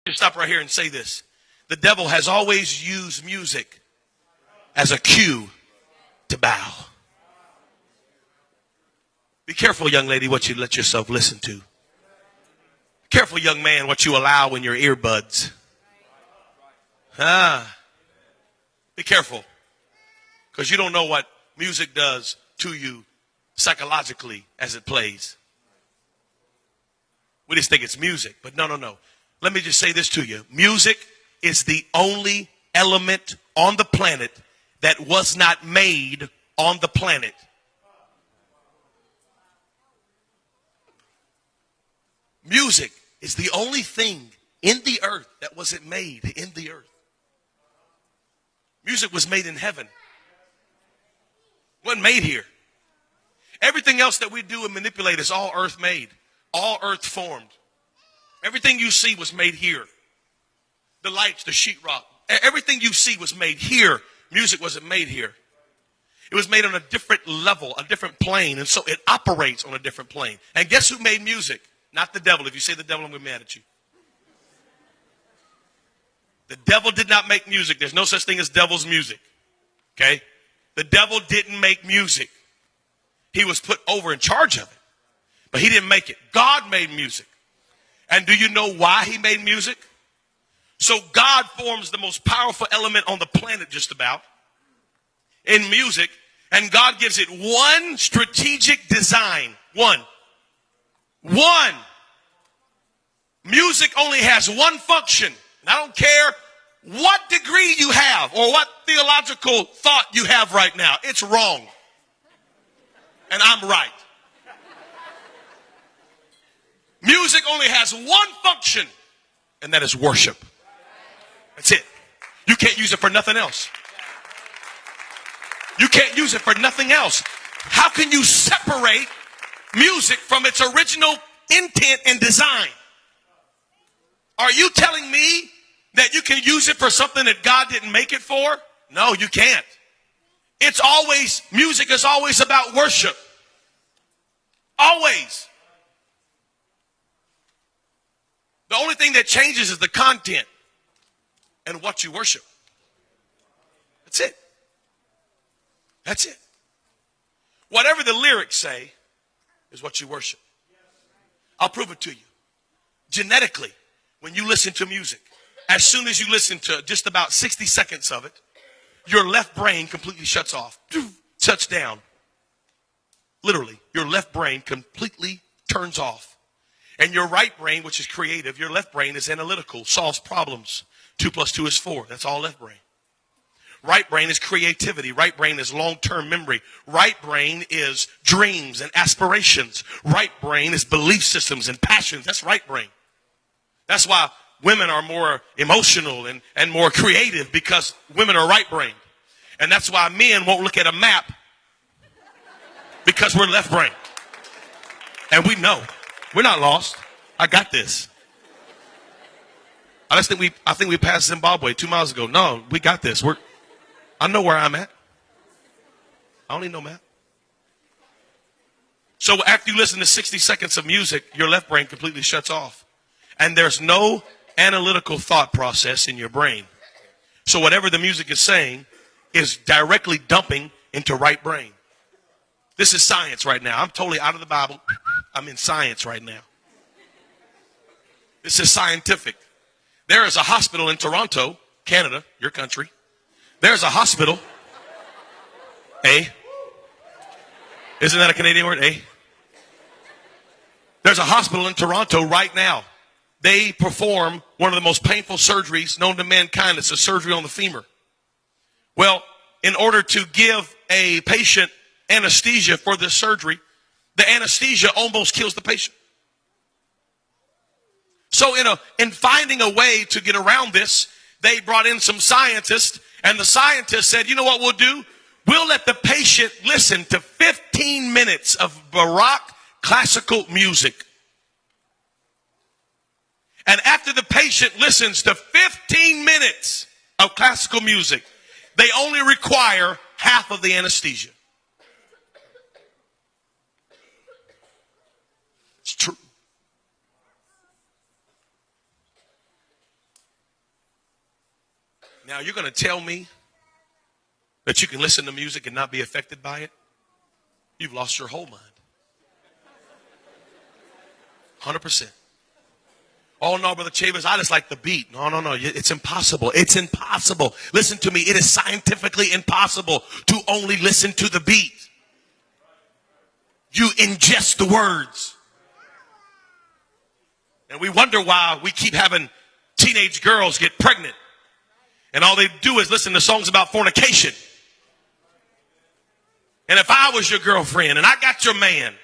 Just stop right here and say this. The devil has always used music as a cue to bow. Be careful, young lady, what you let yourself listen to. Careful, young man, what you allow in your earbuds. Be careful, because you don't know what music does to you psychologically as it plays. We just think it's music, but no. Let me just say this to you. Music is the only element on the planet that was not made on the planet. Music is the only thing in the earth that wasn't made in the earth. Music was made in heaven. It wasn't made here. Everything else that we do and manipulate is all earth made, all earth formed. Everything you see was made here. The lights, the sheetrock, everything you see was made here. Music wasn't made here. It was made on a different level, a different plane, and so it operates on a different plane. And guess who made music? Not the devil. If you say the devil, I'm going to be mad at you. The devil did not make music. There's no such thing as devil's music. Okay? The devil didn't make music. He was put over in charge of it. But he didn't make it. God made music. And do you know why he made music? So God forms the most powerful element on the planet just about in music. And God gives it one strategic design. One. Music only has one function. And I don't care what degree you have or what theological thought you have right now. It's wrong. And I'm right. Music only has one function, and that is worship. That's it. You can't use it for nothing else. You can't use it for nothing else. How can you separate music from its original intent and design? Are you telling me that you can use it for something that God didn't make it for? No, you can't. Music is always about worship. Always. The only thing that changes is the content and what you worship. That's it. That's it. Whatever the lyrics say is what you worship. I'll prove it to you. Genetically, when you listen to music, as soon as you listen to just about 60 seconds of it, your left brain completely shuts off, shuts down. Literally, your left brain completely turns off. And your right brain, which is creative, your left brain is analytical, solves problems. 2 + 2 is 4. That's all left brain. Right brain is creativity. Right brain is long-term memory. Right brain is dreams and aspirations. Right brain is belief systems and passions. That's right brain. That's why women are more emotional and more creative, because women are right brain. And that's why men won't look at a map, because we're left brain. And we know. We're not lost. I got this. I think we passed Zimbabwe 2 miles ago. No, we got this. I know where I'm at. I don't need no map. So after you listen to 60 seconds of music, your left brain completely shuts off. And there's no analytical thought process in your brain. So whatever the music is saying is directly dumping into right brain. This is science right now. I'm totally out of the Bible. I'm in science right now. This is scientific. There is a hospital in Toronto, Canada, your country. There's a hospital. Isn't that a Canadian word? There's a hospital in Toronto right now. They perform one of the most painful surgeries known to mankind. It's a surgery on the femur. Well, in order to give a patient anesthesia for this surgery, the anesthesia almost kills the patient. So in finding a way to get around this, they brought in some scientists, and the scientists said, you know what we'll do? We'll let the patient listen to 15 minutes of Baroque classical music. And after the patient listens to 15 minutes of classical music, they only require half of the anesthesia. It's true. Now, you're going to tell me that you can listen to music and not be affected by it? You've lost your whole mind. 100%. Oh, no, Brother Chavis, I just like the beat. No. It's impossible. It's impossible. Listen to me. It is scientifically impossible to only listen to the beat. You ingest the words. And we wonder why we keep having teenage girls get pregnant. And all they do is listen to songs about fornication. And if I was your girlfriend and I got your man,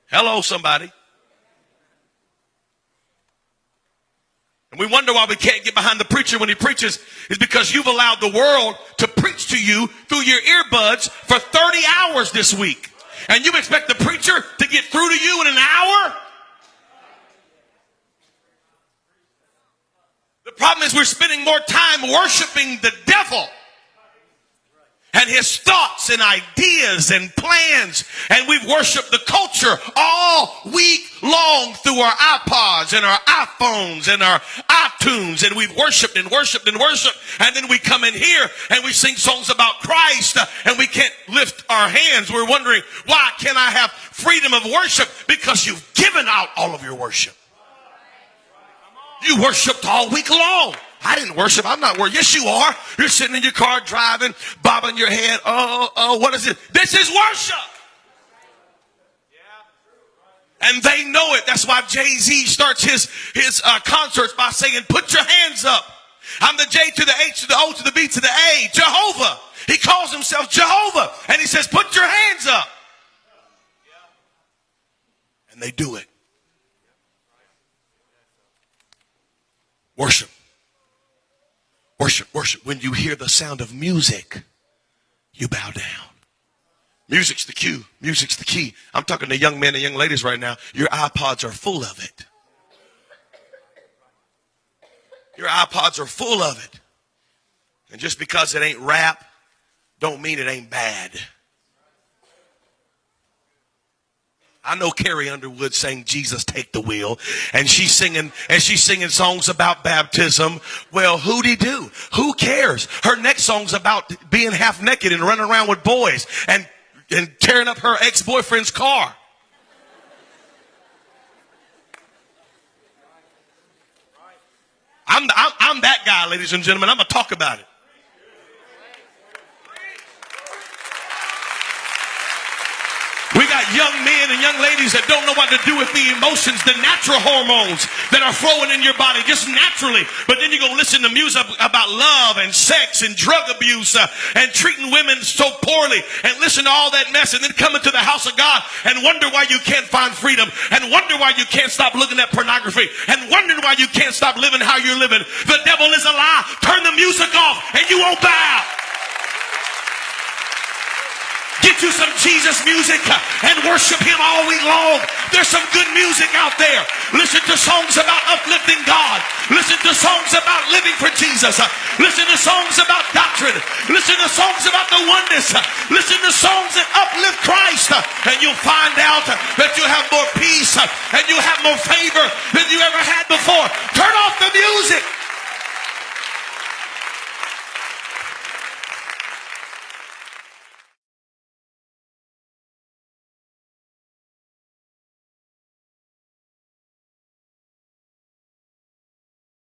hello, somebody. And we wonder why we can't get behind the preacher when he preaches is because you've allowed the world to preach to you through your earbuds for 30 hours this week. And you expect the preacher to get through to you in an hour? The problem is we're spending more time worshiping the devil and his thoughts and ideas and plans. And we've worshiped the culture all week long through our iPods and our iPhones and our iTunes. And we've worshiped and worshiped and worshiped. And then we come in here and we sing songs about Christ and we can't lift our hands. We're wondering, why can't I have freedom of worship? Because you've given out all of your worship. You worshiped all week long. I didn't worship. I'm not worshiping. Yes, you are. You're sitting in your car driving, bobbing your head. Oh, what is it? This is worship. And they know it. That's why Jay-Z starts his concerts by saying, put your hands up. I'm the J to the H to the O to the B to the A. Jehovah. He calls himself Jehovah. And he says, put your hands up. And they do it. Worship. Worship, worship. When you hear the sound of music, you bow down. Music's the cue. Music's the key. I'm talking to young men and young ladies right now. Your iPods are full of it. Your iPods are full of it. And just because it ain't rap, don't mean it ain't bad. I know Carrie Underwood sang Jesus Take the Wheel, and she's singing songs about baptism. Well, who-de-do? Who cares? Her next song's about being half naked and running around with boys and tearing up her ex-boyfriend's car. I'm that guy, ladies and gentlemen. I'm going to talk about it. We got young men and young ladies that don't know what to do with the emotions, the natural hormones that are flowing in your body just naturally. But then you go listen to music about love and sex and drug abuse and treating women so poorly and listen to all that mess and then come into the house of God and wonder why you can't find freedom and wonder why you can't stop looking at pornography and wondering why you can't stop living how you're living. The devil is a lie. Turn the music off and you won't bow. Get you some Jesus music and worship him all week long. There's some good music out there. Listen to songs about uplifting God. Listen to songs about living for Jesus. Listen to songs about doctrine. Listen to songs about the oneness. Listen to songs that uplift Christ. And you'll find out that you have more peace and you have more favor than you ever had before. Turn off the music.